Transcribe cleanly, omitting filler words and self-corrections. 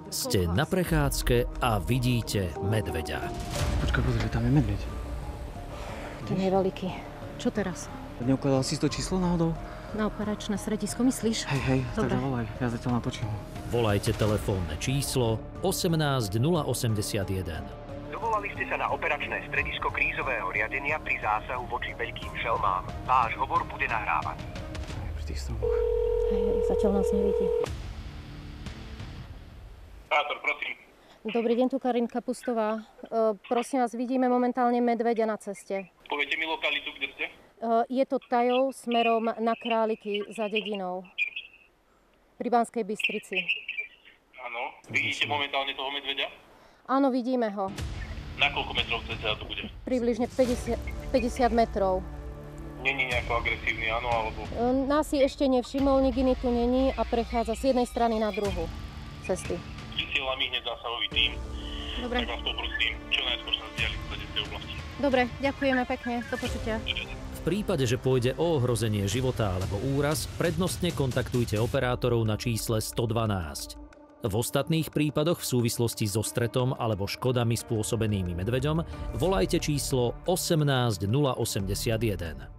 Ste na prechádzke a vidíte medveďa. Počkaj, pozri, tam je medveď. Ten je veľký. Čo teraz? Neukladal si to číslo náhodou? Na operačné stredisko, myslíš? Hej, tak Dobre. zavolaj, ja zatiaľ natočím. Volajte telefónne číslo 18 081. Dovolali ste sa na operačné stredisko krízového riadenia pri zásahu voči veľkým šelmám. Váš hovor bude nahrávaný. Pri tých stromoch. Hej, zatiaľ nás nevidí. Operátor, prosím. Dobrý deň, tu Karinka Pustová. Prosím vás, vidíme momentálne medveďa na ceste. Poviete mi lokalitu, kde ste? Je to Tajov smerom na Králiky za dedinou. Pri Banskej Bystrici. Áno. Vidíte momentálne toho medveďa? Áno, vidíme ho. Na koľko metrov cca to bude? Približne 50 metrov. Není nejako agresívny, áno, alebo... Nás si ešte nevšimol, nik iný tu není a prechádza z jednej strany na druhú cesty. Vysielam hneď zásahový tím. Dobre. Tak vás poprosím, čo najskôr sa vzdialiť z tej oblasti. Dobre, ďakujeme pekne. Do počutia. V prípade, že pôjde o ohrozenie života alebo úraz, prednostne kontaktujte operátorov na čísle 112. V ostatných prípadoch v súvislosti so stretom alebo škodami spôsobenými medveďom volajte číslo 18 081.